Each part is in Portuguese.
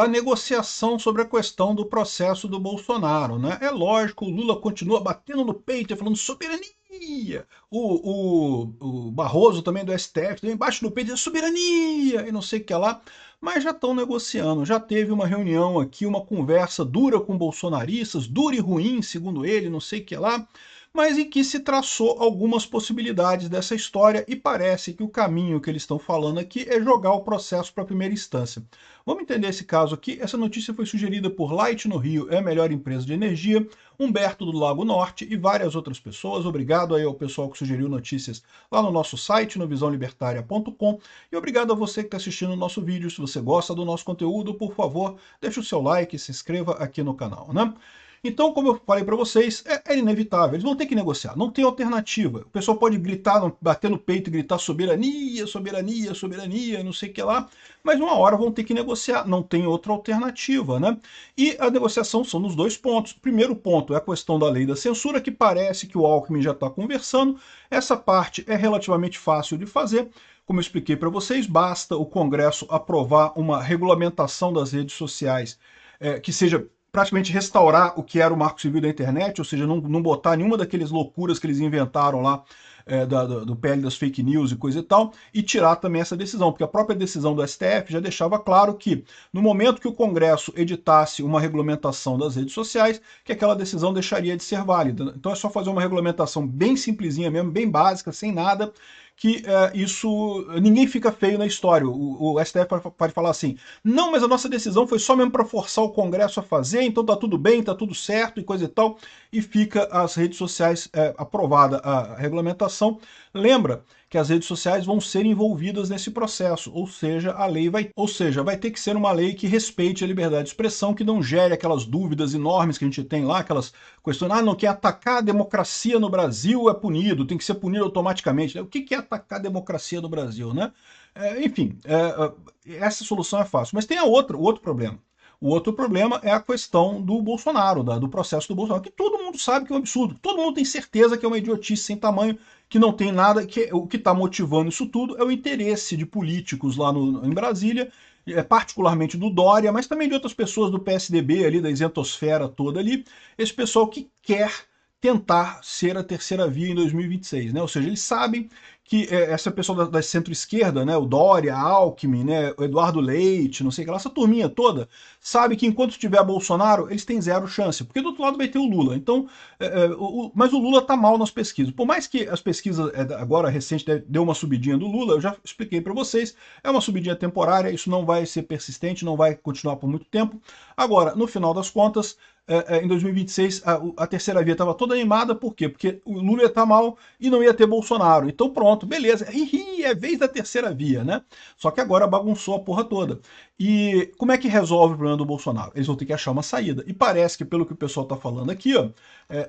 a negociação sobre a questão do processo do Bolsonaro, né? É lógico, o Lula continua batendo no peito e falando soberania. O Barroso também do STF também bate no peito e diz soberania e não sei o que lá. Mas já estão negociando, já teve uma reunião aqui, uma conversa dura com bolsonaristas, dura e ruim, segundo ele, não sei o que lá, mas em que se traçou algumas possibilidades dessa história e parece que o caminho que eles estão falando aqui é jogar o processo para a primeira instância. Vamos entender esse caso aqui. Essa notícia foi sugerida por Light no Rio, é a melhor empresa de energia, Humberto do Lago Norte e várias outras pessoas. Obrigado aí ao pessoal que sugeriu notícias lá no nosso site, no visãolibertaria.com, e obrigado a você que está assistindo o nosso vídeo. Se você gosta do nosso conteúdo, por favor, deixe o seu like e se inscreva aqui no canal, né? Então, como eu falei para vocês, é inevitável, eles vão ter que negociar, não tem alternativa. O pessoal pode gritar, bater no peito e gritar soberania, soberania, soberania, não sei o que lá, mas uma hora vão ter que negociar, não tem outra alternativa, né? E a negociação são nos dois pontos. O primeiro ponto é a questão da lei da censura, que parece que o Alckmin já está conversando. Essa parte é relativamente fácil de fazer. Como eu expliquei para vocês, basta o Congresso aprovar uma regulamentação das redes sociais que seja praticamente restaurar o que era o Marco Civil da internet, ou seja, não botar nenhuma daqueles loucuras que eles inventaram lá do PL das fake news e coisa e tal, e tirar também essa decisão, porque a própria decisão do STF já deixava claro que, no momento que o Congresso editasse uma regulamentação das redes sociais, que aquela decisão deixaria de ser válida. Então é só fazer uma regulamentação bem simplesinha mesmo, bem básica, sem nada, que isso ninguém fica feio na história. O STF pode falar assim, não, mas a nossa decisão foi só mesmo para forçar o Congresso a fazer, então tá tudo bem, tá tudo certo e coisa e tal, e fica as redes sociais aprovada a regulamentação. Lembra que as redes sociais vão ser envolvidas nesse processo, ou seja, a lei vai ter que ser uma lei que respeite a liberdade de expressão, que não gere aquelas dúvidas enormes que a gente tem lá, aquelas questões, não, quem atacar a democracia no Brasil é punido, tem que ser punido automaticamente. O que é atacar a democracia no Brasil, né? Enfim, essa solução é fácil, mas tem o outro problema. O outro problema é a questão do Bolsonaro, do processo do Bolsonaro, que todo mundo sabe que é um absurdo, todo mundo tem certeza que é uma idiotice sem tamanho, que não tem nada, que o que está motivando isso tudo é o interesse de políticos lá em Brasília, particularmente do Dória, mas também de outras pessoas do PSDB ali, da isentosfera toda ali, esse pessoal que quer tentar ser a terceira via em 2026, né? Ou seja, eles sabem que essa pessoa da centro-esquerda, né, o Dória, Alckmin, né, o Eduardo Leite, não sei o que lá, essa turminha toda, sabe que enquanto tiver Bolsonaro, eles têm zero chance, porque do outro lado vai ter o Lula. Então, mas o Lula tá mal nas pesquisas. Por mais que as pesquisas agora recente deu uma subidinha do Lula, eu já expliquei para vocês, é uma subidinha temporária, isso não vai ser persistente, não vai continuar por muito tempo. Agora, no final das contas, em 2026 a terceira via estava toda animada, por quê? Porque o Lula ia estar mal e não ia ter Bolsonaro. Então pronto, beleza, é vez da terceira via, né? Só que agora bagunçou a porra toda. E como é que resolve o problema do Bolsonaro? Eles vão ter que achar uma saída. E parece que, pelo que o pessoal está falando aqui, ó,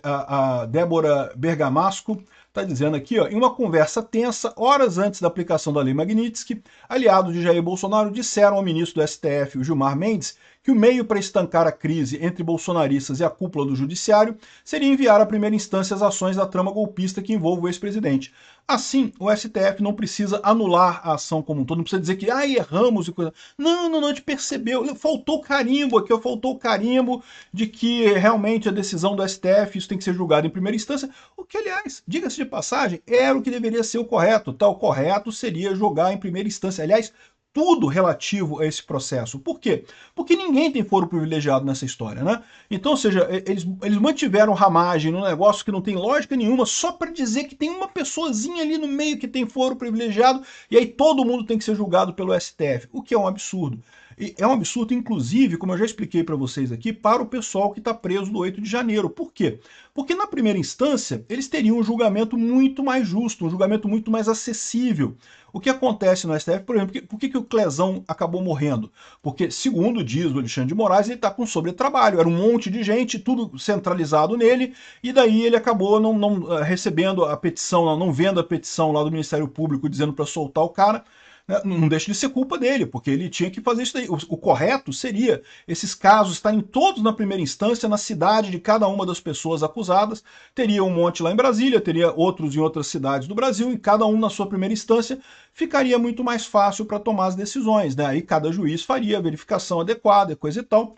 a Débora Bergamasco está dizendo aqui, ó, em uma conversa tensa, horas antes da aplicação da Lei Magnitsky, aliados de Jair Bolsonaro disseram ao ministro do STF, o Gilmar Mendes, que o meio para estancar a crise entre bolsonaristas e a cúpula do judiciário seria enviar à primeira instância as ações da trama golpista que envolve o ex-presidente. Assim, o STF não precisa anular a ação como um todo, não precisa dizer que erramos e coisa. Não, a gente percebeu, faltou o carimbo aqui, faltou o carimbo de que realmente a decisão do STF, isso tem que ser julgado em primeira instância, o que, aliás, diga-se de passagem, era o que deveria ser o correto. O correto seria julgar em primeira instância. Aliás, tudo relativo a esse processo. Por quê? Porque ninguém tem foro privilegiado nessa história, né? Então, ou seja, eles mantiveram ramagem num negócio que não tem lógica nenhuma, só para dizer que tem uma pessoazinha ali no meio que tem foro privilegiado, e aí todo mundo tem que ser julgado pelo STF, o que é um absurdo. E é um absurdo, inclusive, como eu já expliquei para vocês aqui, para o pessoal que está preso no 8 de janeiro. Por quê? Porque na primeira instância, eles teriam um julgamento muito mais justo, um julgamento muito mais acessível. O que acontece no STF, por exemplo, por que o Clezão acabou morrendo? Porque, segundo diz o Alexandre de Moraes, ele está com sobretrabalho, era um monte de gente, tudo centralizado nele, e daí ele acabou não recebendo a petição, não vendo a petição lá do Ministério Público dizendo para soltar o cara, né? Não deixa de ser culpa dele, porque ele tinha que fazer isso daí. O correto seria esses casos estarem todos na primeira instância, na cidade de cada uma das pessoas acusadas. Teria um monte lá em Brasília, teria outros em outras cidades do Brasil, e cada um na sua primeira instância ficaria muito mais fácil para tomar as decisões, né? Aí cada juiz faria a verificação adequada, coisa e tal.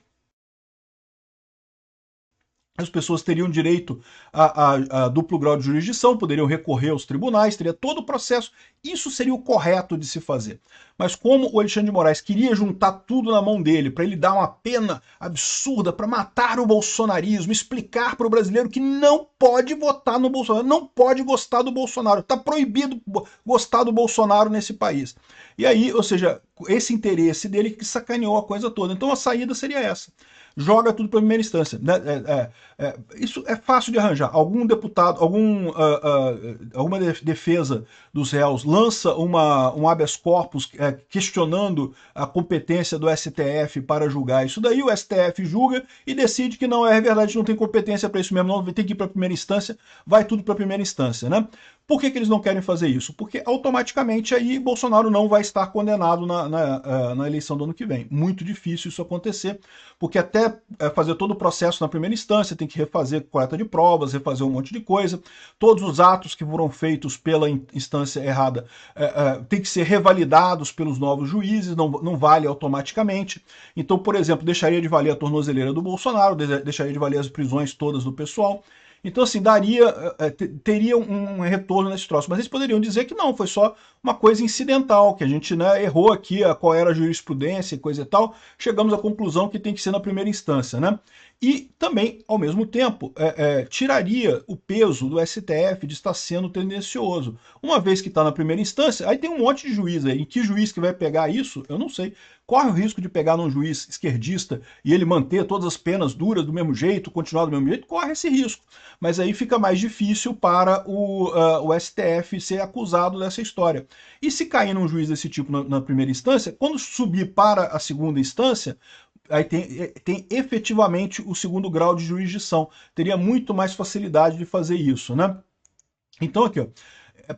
As pessoas teriam direito a duplo grau de jurisdição, poderiam recorrer aos tribunais, teria todo o processo. Isso seria o correto de se fazer. Mas como o Alexandre de Moraes queria juntar tudo na mão dele, para ele dar uma pena absurda, para matar o bolsonarismo, explicar para o brasileiro que não pode votar no Bolsonaro, não pode gostar do Bolsonaro, está proibido gostar do Bolsonaro nesse país. E aí, ou seja, esse interesse dele que sacaneou a coisa toda. Então a saída seria essa. Joga tudo para a primeira instância. Né? Isso é fácil de arranjar. Algum deputado, alguma defesa dos réus lança um habeas corpus questionando a competência do STF para julgar isso daí, o STF julga e decide que não é verdade, não tem competência para isso mesmo, não tem que ir para a primeira instância, vai tudo para a primeira instância, né? Por que eles não querem fazer isso? Porque automaticamente aí Bolsonaro não vai estar condenado na eleição do ano que vem. Muito difícil isso acontecer, porque até fazer todo o processo na primeira instância tem que refazer coleta de provas, refazer um monte de coisa. Todos os atos que foram feitos pela instância errada tem que ser revalidados pelos novos juízes, não vale automaticamente. Então, por exemplo, deixaria de valer a tornozeleira do Bolsonaro, deixaria de valer as prisões todas do pessoal. Então, assim, teria um retorno nesse troço. Mas eles poderiam dizer que não, foi só uma coisa incidental, que a gente, né, errou aqui qual era a jurisprudência e coisa e tal, chegamos à conclusão que tem que ser na primeira instância, né? E também, ao mesmo tempo, tiraria o peso do STF de estar sendo tendencioso. Uma vez que está na primeira instância, aí tem um monte de juiz aí. E que juiz que vai pegar isso? Eu não sei. Corre o risco de pegar num juiz esquerdista e ele manter todas as penas duras do mesmo jeito, continuar do mesmo jeito? Corre esse risco. Mas aí fica mais difícil para o STF ser acusado dessa história. E se cair num juiz desse tipo na primeira instância, quando subir para a segunda instância, aí tem efetivamente o segundo grau de jurisdição. Teria muito mais facilidade de fazer isso, né? Então aqui, ó,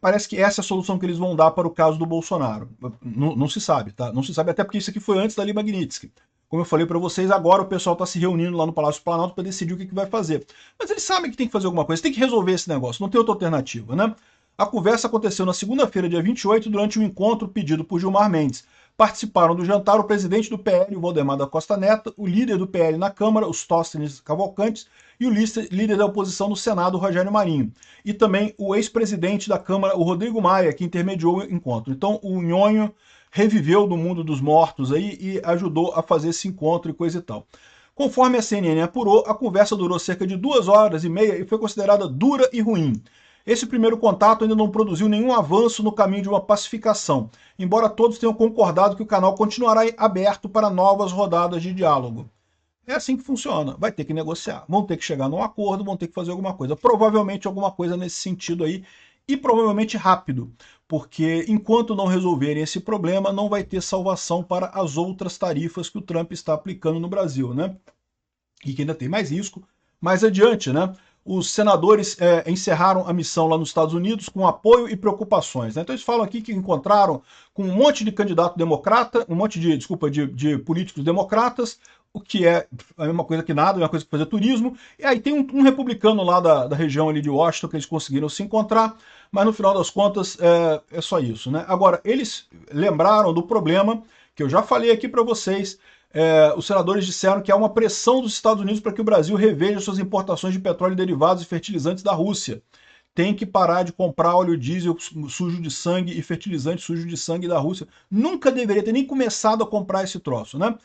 parece que essa é a solução que eles vão dar para o caso do Bolsonaro. Não se sabe, tá? Não se sabe, até porque isso aqui foi antes da Lei Magnitsky. Como eu falei para vocês, agora o pessoal está se reunindo lá no Palácio do Planalto para decidir o que vai fazer. Mas eles sabem que tem que fazer alguma coisa, tem que resolver esse negócio, não tem outra alternativa, né? A conversa aconteceu na segunda-feira, dia 28, durante um encontro pedido por Gilmar Mendes. Participaram do jantar o presidente do PL, o Valdemar da Costa Neto, o líder do PL na Câmara, os Tóstenes Cavalcantes, e o líder da oposição no Senado, o Rogério Marinho. E também o ex-presidente da Câmara, o Rodrigo Maia, que intermediou o encontro. Então, o Nhonho reviveu do mundo dos mortos aí e ajudou a fazer esse encontro e coisa e tal. Conforme a CNN apurou, a conversa durou cerca de 2 horas e meia e foi considerada dura e ruim. Esse primeiro contato ainda não produziu nenhum avanço no caminho de uma pacificação, embora todos tenham concordado que o canal continuará aberto para novas rodadas de diálogo. É assim que funciona, vai ter que negociar, vão ter que chegar num acordo, vão ter que fazer alguma coisa, provavelmente alguma coisa nesse sentido aí, e provavelmente rápido, porque enquanto não resolverem esse problema, não vai ter salvação para as outras tarifas que o Trump está aplicando no Brasil, né? E que ainda tem mais risco mais adiante, né? Os senadores encerraram a missão lá nos Estados Unidos com apoio e preocupações. Né? Então eles falam aqui que encontraram com um monte de candidato democrata, um monte de políticos democratas, o que é a mesma coisa que nada, a mesma coisa que fazer turismo. E aí tem um republicano lá da região ali de Washington que eles conseguiram se encontrar, mas no final das contas é só isso. Né? Agora, eles lembraram do problema que eu já falei aqui para vocês. Os senadores disseram que há uma pressão dos Estados Unidos para que o Brasil reveja suas importações de petróleo, derivados e fertilizantes da Rússia. Tem que parar de comprar óleo diesel sujo de sangue e fertilizante sujo de sangue da Rússia. Nunca deveria ter nem começado a comprar esse troço, né?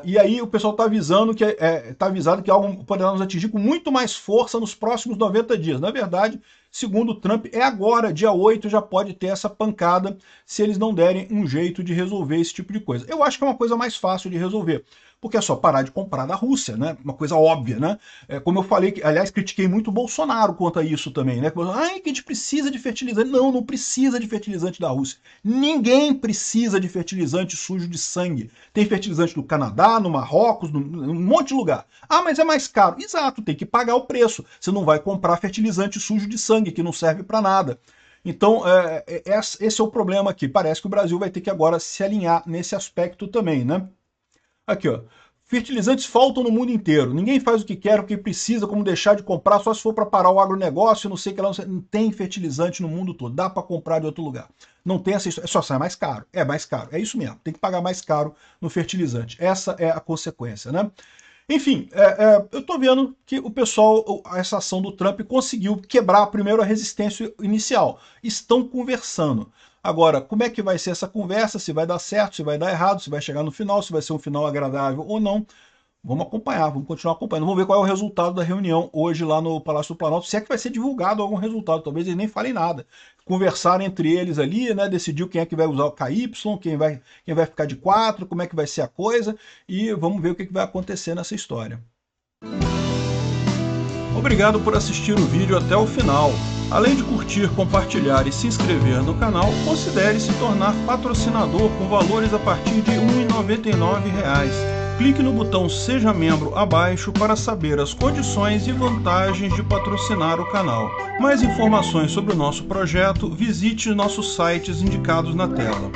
E aí o pessoal está avisando que tá avisado que algo poderá nos atingir com muito mais força nos próximos 90 dias. Na verdade, segundo o Trump, agora, dia 8, já pode ter essa pancada se eles não derem um jeito de resolver esse tipo de coisa. Eu acho que é uma coisa mais fácil de resolver, porque é só parar de comprar da Rússia, né? Uma coisa óbvia, né? Como eu falei, aliás, critiquei muito o Bolsonaro quanto a isso também, né? Ai, que a gente precisa de fertilizante. Não, não precisa de fertilizante da Rússia. Ninguém precisa de fertilizante sujo de sangue. Tem fertilizante no Canadá, no Marrocos, num monte de lugar. Ah, mas é mais caro. Exato, tem que pagar o preço. Você não vai comprar fertilizante sujo de sangue, que não serve para nada. Então, esse é o problema aqui. Parece que o Brasil vai ter que agora se alinhar nesse aspecto também, né? Aqui, ó. Fertilizantes faltam no mundo inteiro. Ninguém faz o que quer, o que precisa, como deixar de comprar, só se for para parar o agronegócio, não sei o que lá. Não tem fertilizante no mundo todo. Dá para comprar de outro lugar. Não tem essa história. Só sai mais caro. É mais caro. É isso mesmo. Tem que pagar mais caro no fertilizante. Essa é a consequência, né? Enfim, eu estou vendo que o pessoal, essa ação do Trump conseguiu quebrar primeiro a resistência inicial. Estão conversando. Agora, como é que vai ser essa conversa? Se vai dar certo, se vai dar errado, se vai chegar no final, se vai ser um final agradável ou não. Vamos acompanhar, vamos continuar acompanhando. Vamos ver qual é o resultado da reunião hoje lá no Palácio do Planalto. Se é que vai ser divulgado algum resultado, talvez eles nem falem nada. Conversaram entre eles ali, né? Decidiu quem é que vai usar o KY, quem vai ficar de 4, como é que vai ser a coisa. E vamos ver o que vai acontecer nessa história. Obrigado por assistir o vídeo até o final. Além de curtir, compartilhar e se inscrever no canal, considere se tornar patrocinador com valores a partir de R$ 1,99. Clique no botão Seja Membro abaixo para saber as condições e vantagens de patrocinar o canal. Mais informações sobre o nosso projeto, visite nossos sites indicados na tela.